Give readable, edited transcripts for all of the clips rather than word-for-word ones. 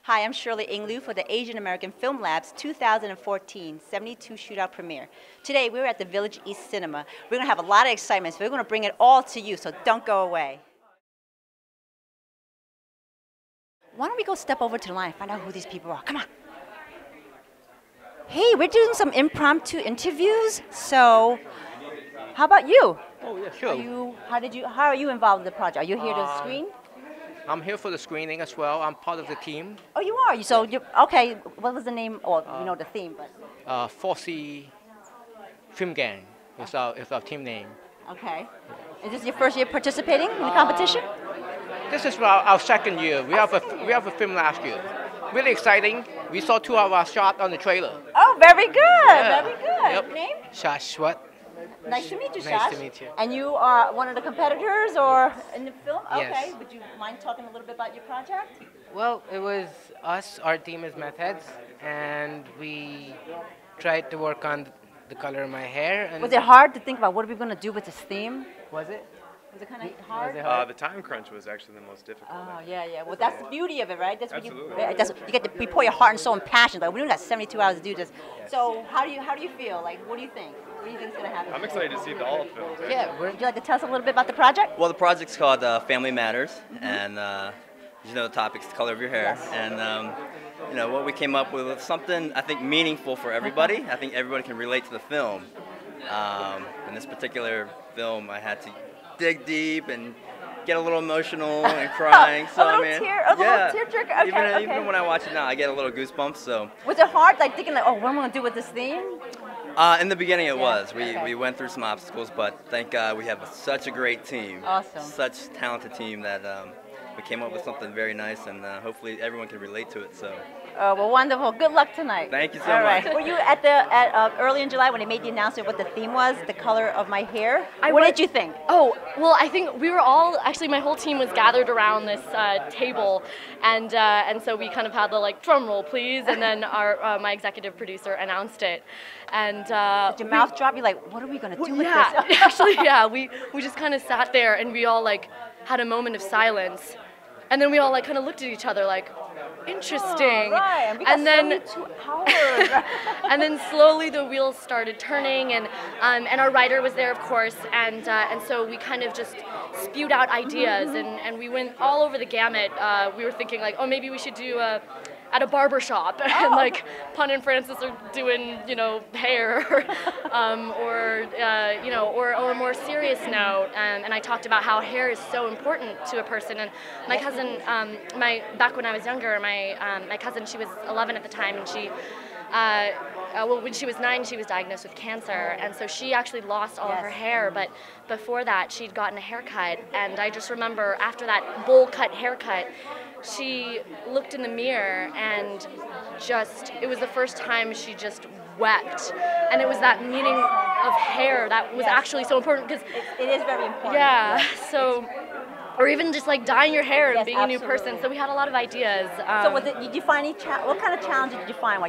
Hi, I'm Shirley Inglu for the Asian American Film Lab's 2014 72 Shootout premiere. Today, we're at the Village East Cinema. We're going to have a lot of excitement, so we're going to bring it all to you, so don't go away. Why don't we go step over to the line and find out who these people are? Come on. Hey, we're doing some impromptu interviews, so how about you? Oh, yeah, sure. How are you involved in the project? Are you here to screen? I'm here for the screening as well. I'm part of the team. Oh, you are? So, okay, what was the name, or you know the theme? But 4C Film Gang is our team name. Okay. Is this your first year participating in the competition? This is our second year. We have a film last year. Really exciting. We saw 2 of our shots on the trailer. Oh, very good. Yeah. Very good. Yep. Name? Shashwat. Nice to meet you, Shash. Nice to meet you. And you are one of the competitors or in the film? Yes. Okay. Would you mind talking a little bit about your project? Well, it was us. Our team is Meth Heads, and we tried to work on the color of my hair. And was it hard to think about what are we going to do with this theme? Was it? Was it kind of hard? hard? The time crunch was actually the most difficult. Oh, yeah. Well, that's the beauty of it, right? That's Absolutely. you get to pour your heart and soul and passion. Like, we only got 72 hours to do this. Yes. So how do you feel? Like, what do you think? What do you think is going to happen? I'm excited to see all the films. Yeah. Would you like to tell us a little bit about the project? Well, the project's called Family Matters, and you know the topic's the color of your hair. Yes. And you know what we came up with was something I think meaningful for everybody. I think everybody can relate to the film. In this particular film, I had to dig deep and get a little emotional and crying. So a little tearjerker. Okay, even when I watch it now, I get a little goosebumps. So was it hard, like thinking, like, oh, what am I going to do with this theme? In the beginning, it was. We went through some obstacles, but thank God we have such a great team. Awesome. Such a talented team that we came up with something very nice, and hopefully everyone can relate to it. So. Oh, well, wonderful. Good luck tonight. Thank you so All right. much. Were you at early in July when they made the announcement what the theme was, the color of my hair? What did you think? Oh, well, I think we were all, actually my whole team was gathered around this table, and so we kind of had the drum roll please, and then my executive producer announced it. And did your mouth drop? You're like, what are we going to do with this? Actually, yeah, we just kind of sat there and we all had a moment of silence, and then we all kind of looked at each other like, interesting. Oh, right. And then 72 hours. And then slowly the wheels started turning, and our writer was there, of course, and so we kind of just spewed out ideas, and we went all over the gamut. We were thinking oh, maybe we should do at a barber shop, and Pun and Francis are doing hair, or a more serious note. And I talked about how hair is so important to a person. And my cousin, back when I was younger, my cousin, she was 11 at the time, and she. When she was 9, she was diagnosed with cancer, and so she actually lost all of her hair, but before that, she'd gotten a haircut, and I just remember after that bowl-cut haircut, she looked in the mirror and it was the first time she just wept, and it was that meaning of hair that was actually so important, because it is very important. Yeah, so. Or even just dyeing your hair and being a new person. So we had a lot of ideas. So did you find what kind of challenges did you find?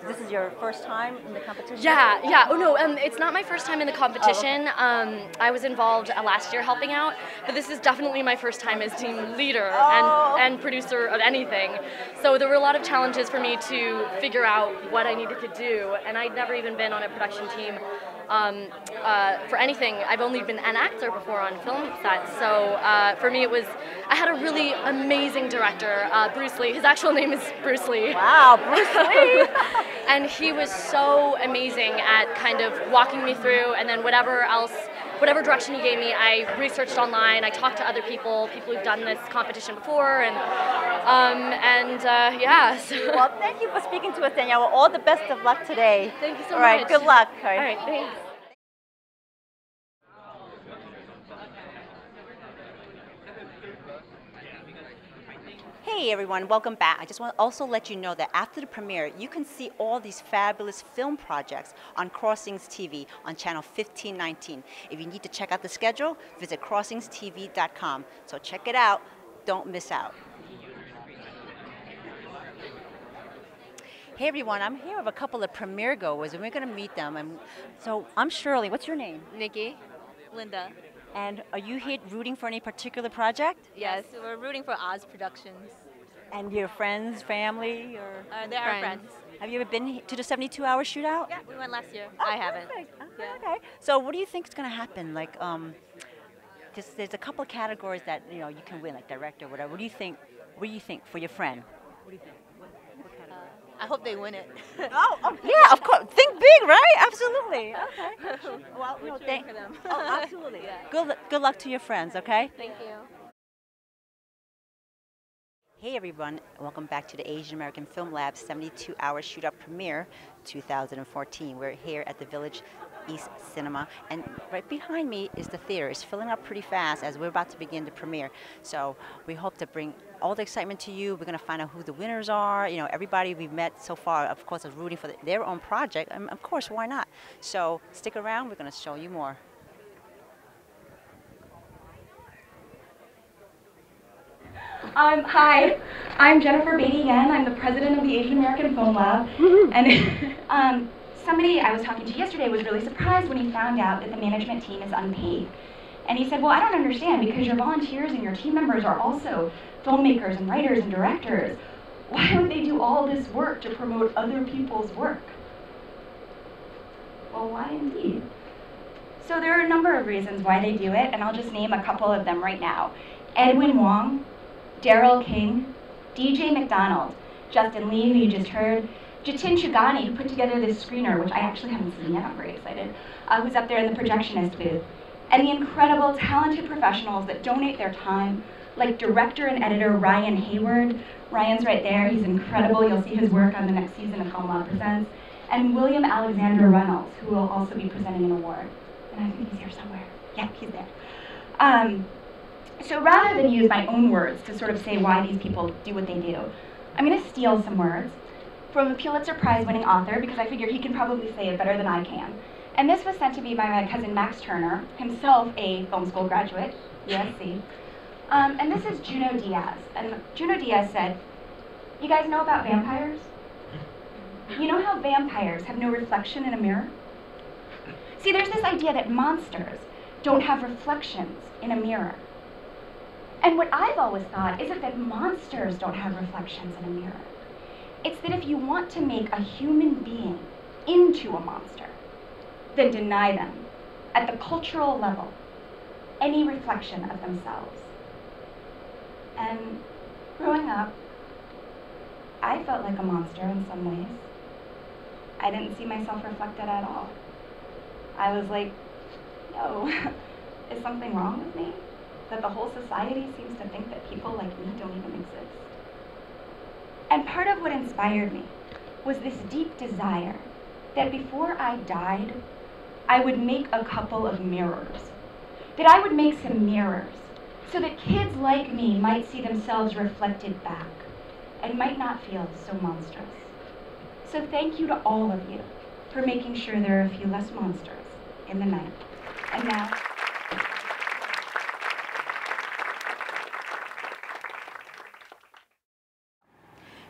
This is your first time in the competition? Yeah. Oh no, it's not my first time in the competition. Oh, okay. I was involved last year helping out, but this is definitely my first time as team leader and producer of anything. So there were a lot of challenges for me to figure out what I needed to do, and I'd never even been on a production team for anything. I've only been an actor before on film sets, so for me I had a really amazing director, Bruce Lee. His actual name is Bruce Lee. Wow, Bruce Lee! And he was so amazing at kind of walking me through, and then whatever direction he gave me, I researched online, I talked to other people who've done this competition before, and yeah. So. Well, thank you for speaking to us, Danielle. All the best of luck today. Thank you so much. All right, good luck. All right, thanks. Hey everyone, welcome back. I just want to also let you know that after the premiere, you can see all these fabulous film projects on Crossings TV on channel 1519. If you need to check out the schedule, visit CrossingsTV.com. So check it out. Don't miss out. Hey everyone, I'm here with a couple of premiere goers, and we're going to meet them. So I'm Shirley. What's your name? Nikki. Linda. And are you here rooting for any particular project? Yes, we're rooting for Oz Productions. And your friends, family, or? They're our friends. Have you ever been to the 72-hour shootout? Yeah, we went last year. Oh, I haven't. perfect. Yeah. Okay. So what do you think is going to happen? Like, because there's a couple of categories that you can win, like director, whatever. What do you think? What do you think for your friend? What do you think? What category? I hope they win it. Oh, yeah, of course. Think big, right? Absolutely. Okay. Well, We're cheering for them. Oh, absolutely. Yeah. Good luck to your friends. Okay. Thank you. Hey everyone, welcome back to the Asian American Film Lab 72-hour shootout premiere 2014. We're here at the Village East Cinema, and right behind me is the theater. It's filling up pretty fast as we're about to begin the premiere. So we hope to bring all the excitement to you. We're going to find out who the winners are. Everybody we've met so far, of course, is rooting for their own project, and of course, why not? So stick around, we're going to show you more. Hi, I'm Jennifer Beatty again. I'm the president of the Asian American Film Lab. And somebody I was talking to yesterday was really surprised when he found out that the management team is unpaid. And he said, well, I don't understand, because your volunteers and your team members are also filmmakers and writers and directors. Why would they do all this work to promote other people's work? Well, why indeed? So there are a number of reasons why they do it, and I'll just name a couple of them right now. Edwin Wong, Daryl King, DJ McDonald, Justin Lin, who you just heard, Jatin Chugani, who put together this screener, which I actually haven't seen yet, I'm very excited, who's up there in the projectionist booth, and the incredible, talented professionals that donate their time, like director and editor Ryan Hayward. Ryan's right there, he's incredible, you'll see his work on the next season of Film Lab Presents, and William Alexander Reynolds, who will also be presenting an award. And I think he's here somewhere. Yep, he's there. So rather than use my own words to sort of say why these people do what they do, I'm going to steal some words from a Pulitzer Prize winning author, because I figure he can probably say it better than I can. And this was sent to me by my cousin Max Turner, himself a film school graduate, USC. And this is Juno Diaz. And Juno Diaz said, you guys know about vampires? You know how vampires have no reflection in a mirror? See, there's this idea that monsters don't have reflections in a mirror. And what I've always thought isn't that monsters don't have reflections in a mirror. It's that if you want to make a human being into a monster, then deny them, at the cultural level, any reflection of themselves. And growing up, I felt like a monster in some ways. I didn't see myself reflected at all. I was like, no, is something wrong with me? That the whole society seems to think that people like me don't even exist. And part of what inspired me was this deep desire that before I died, I would make a couple of mirrors. That I would make some mirrors so that kids like me might see themselves reflected back and might not feel so monstrous. So thank you to all of you for making sure there are a few less monsters in the night. And now,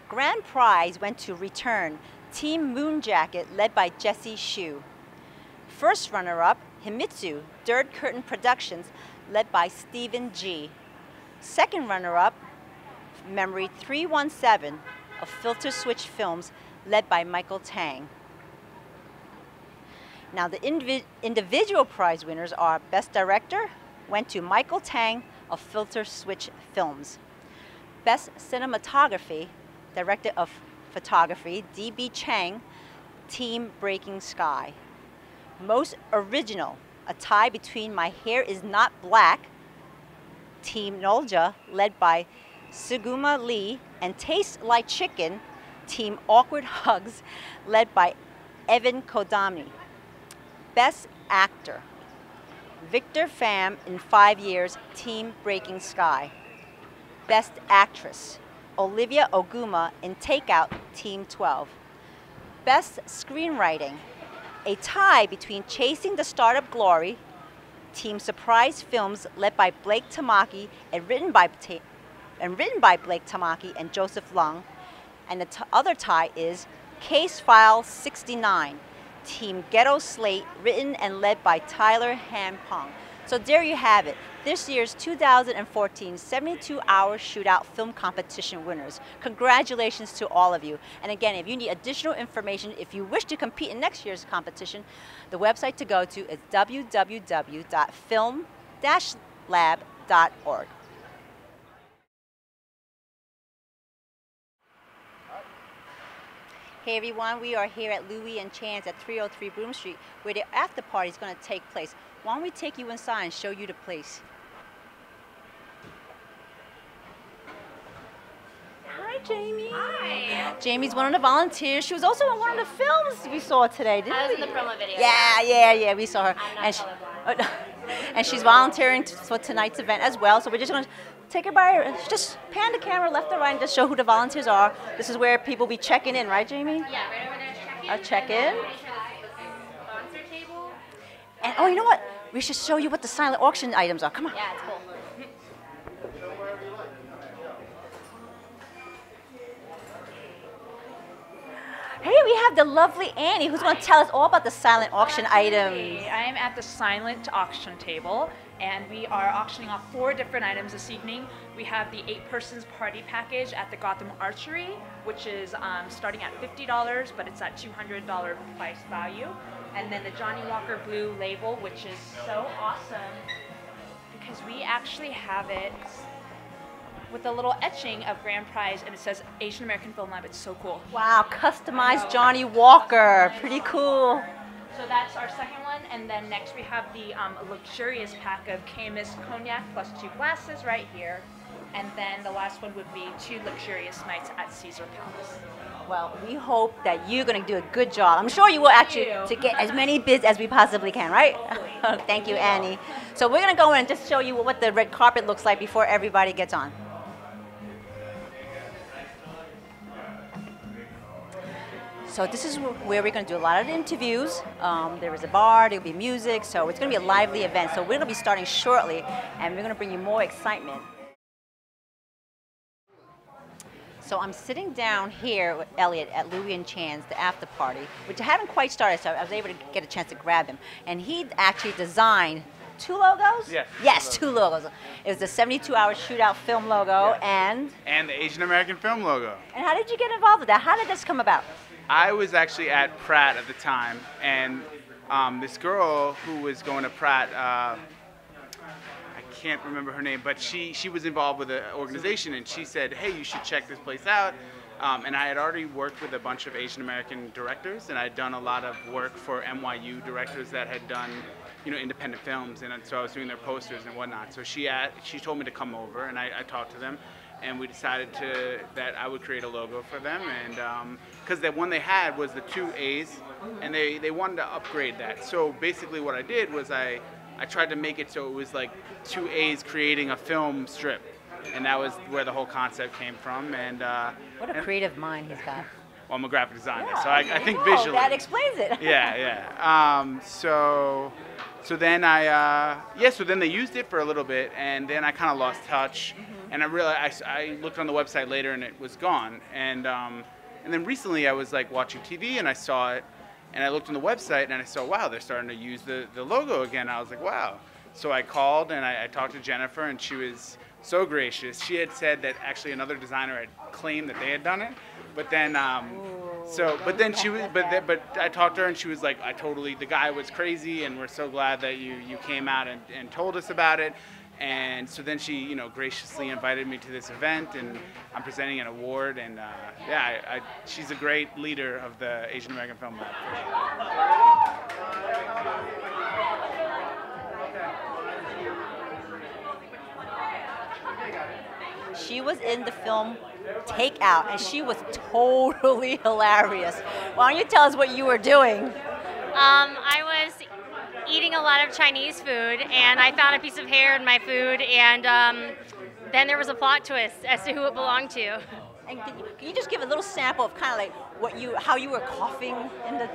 Grand prize went to Return, Team Moon Jacket, led by Jesse Shu. First runner-up, Himitsu, Third Curtain Productions, led by Stephen G. Second runner-up, Memory 317 of Filter Switch Films, led by Michael Tang. Now the individual prize winners are Best Director, went to Michael Tang of Filter Switch Films. Best Cinematography, Director of Photography, D.B. Chang, Team Breaking Sky. Most Original, a tie between My Hair Is Not Black, Team Nolja, led by Suguma Lee, and Taste Like Chicken, Team Awkward Hugs, led by Evan Kodami. Best Actor, Victor Pham in 5 Years, Team Breaking Sky. Best Actress, Olivia Oguma in Takeout, Team 12. Best Screenwriting, a tie between Chasing the Startup Glory, Team Surprise Films, led by Blake Tamaki and written by Blake Tamaki and Joseph Lung. And the other tie is Case File 69, Team Ghetto Slate, written and led by Tyler Hampong. So there you have it. This year's 2014 72-hour shootout film competition winners. Congratulations to all of you. And again, if you need additional information, if you wish to compete in next year's competition, the website to go to is www.film-lab.org. Hey everyone, we are here at Louis and Chan's at 303 Broome Street, where the after party is going to take place. Why don't we take you inside and show you the place? Hi, Jamie. Hi. Jamie's one of the volunteers. She was also in one of the films we saw today, didn't we? I was in the promo video. Yeah, we saw her. I'm not colorblind. And she's volunteering for tonight's event as well. So we're just going to take her by, just pan the camera left and right and just show who the volunteers are. This is where people will be checking in, right, Jamie? Yeah, right over there to check in. Check-in. Sponsor table. And oh, you know what? We should show you what the silent auction items are. Come on. Yeah, it's cool. Hey, we have the lovely Annie who's going to tell us all about the silent auction items. I am at the silent auction table, and we are auctioning off 4 different items this evening. We have the 8-persons party package at the Gotham Archery, which is starting at $50, but it's at $200 price value. And then the Johnny Walker Blue label, which is so awesome because we actually have it with a little etching of grand prize, and it says Asian American Film Lab. It's so cool. Wow, customized Johnny Walker. Pretty cool. So that's our second one, and then next we have the luxurious pack of KMS Cognac plus 2 glasses right here. And then the last one would be 2 luxurious nights at Caesar Palace. Well, we hope that you're going to do a good job. I'm sure you will actually to get as many bids as we possibly can, right? Thank you, Annie. So we're going to go in and just show you what the red carpet looks like before everybody gets on. So this is where we're going to do a lot of the interviews. There is a bar, there will be music, so it's going to be a lively event. So we're going to be starting shortly, and we're going to bring you more excitement. So I'm sitting down here with Elliot at Louis and Chan's, the after party, which I haven't quite started, so I was able to get a chance to grab him. And he actually designed 2 logos? Yes. Yes, 2 logos. It was the 72-hour shootout film logo and the Asian American Film logo. And how did you get involved with that? How did this come about? I was actually at Pratt at the time, and this girl who was going to Pratt, I can't remember her name, but she was involved with an organization, and she said, hey, you should check this place out. And I had already worked with a bunch of Asian American directors, and I had done a lot of work for NYU directors that had done, you know, independent films, and so I was doing their posters and whatnot. So she told me to come over, and I talked to them, and we decided that I would create a logo for them, and because the one they had was the 2 A's, and they wanted to upgrade that. So basically what I did was I tried to make it so it was like 2 A's creating a film strip, and that was where the whole concept came from. And what a creative mind he's got. Well, I'm a graphic designer, Yeah, so I think visually. That explains it. Yeah. So then so then they used it for a little bit, and then I kind of lost touch, and I realized I looked on the website later and it was gone, and then recently I was like watching TV and I saw it, and I looked on the website and I saw, wow, they're starting to use the logo again. I was like, wow. So I called and I talked to Jennifer, and she was so gracious. She had said that actually another designer had claimed that they had done it, but then but I talked to her and she was like, the guy was crazy, and we're so glad that you came out and told us about it. And so then she, you know, graciously invited me to this event, and I'm presenting an award, and she's a great leader of the Asian American Film Lab. She was in the film Takeout, and she was totally hilarious. Why don't you tell us what you were doing? I was eating a lot of Chinese food, and I found a piece of hair in my food, and then there was a plot twist as to who it belonged to. And can you just give a little sample of kind of like how you were coughing in the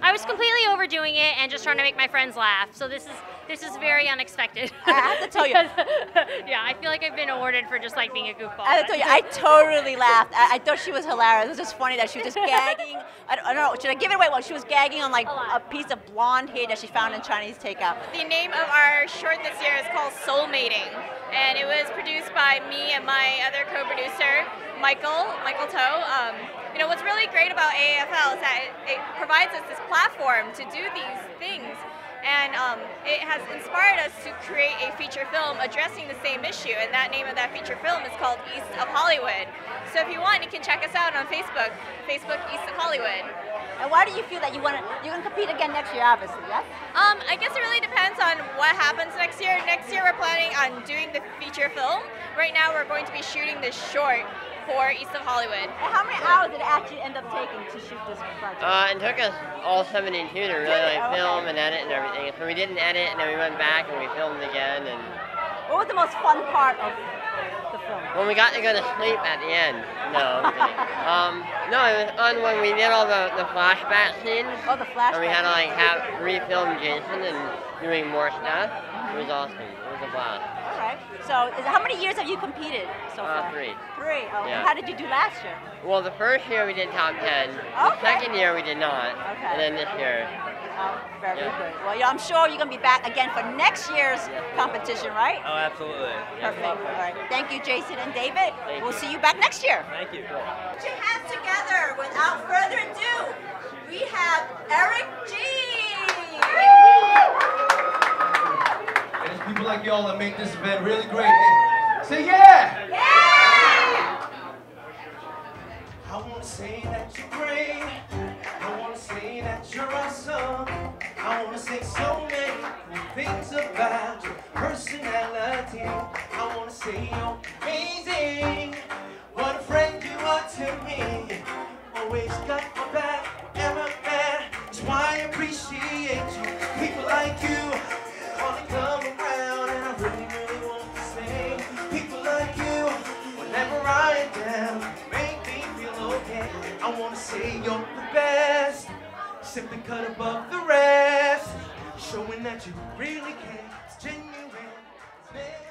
I was completely overdoing it and just trying to make my friends laugh. So this is very unexpected. I have to tell you. Yeah, I feel like I've been awarded for just like being a goofball. I have to tell you, I totally laughed. I thought she was hilarious. It was just funny that she was just gagging. I don't know, should I give it away? Well, she was gagging on like a piece of blonde hair that she found in Chinese takeout. The name of our short this year is called Soulmating, and it was produced by me and my other co-producer, Michael Toe. You know, what's really great about AAFL is that it provides us this platform to do these things, and it has inspired us to create a feature film addressing the same issue, and that name of that feature film is called East of Hollywood. So if you want, you can check us out on Facebook East of Hollywood. And why do you feel that you're gonna compete again next year, obviously, yes? I guess it really depends on what happens next year. Next year we're planning on doing the feature film. Right now we're going to be shooting this short for East of Hollywood. And how many hours did it actually end up taking to shoot this project? It took us all 72 to really film and edit and everything. So we didn't edit, and then we went back and we filmed again. And what was the most fun part of the film? When we got to go to sleep at the end. No, I'm kidding. No, it was fun when we did all the flashback scenes. Oh, the flashback. And we had to like refilm Jason and doing more stuff. It was awesome. It was a blast. All right. So, how many years have you competed so far? 3. 3. Oh, yeah. And how did you do last year? Well, the first year we did top 10. The second year we did not. Okay. And then this year. Oh, very good. Well, yeah, I'm sure you're going to be back again for next year's competition, right? Oh, absolutely. Perfect. All right. Thank you, Jason and David. We'll see you back next year. Thank you. Put your hands together. Without further ado, we have Eric G. And it's people like y'all that make this event really great. Hey, say yeah! Yeah! I want to say that you're great. I want to say that you're awesome. I want to say so many cool things about your personality. I want to say you're amazing. What a friend you are to me. Always got my back, ever bad. That's why I appreciate you. People like you wanna come around, and I really, really want to say, people like you, whenever I am down, make me feel okay. I wanna say you're the best, simply cut above the rest, showing that you really care. It's genuine. It's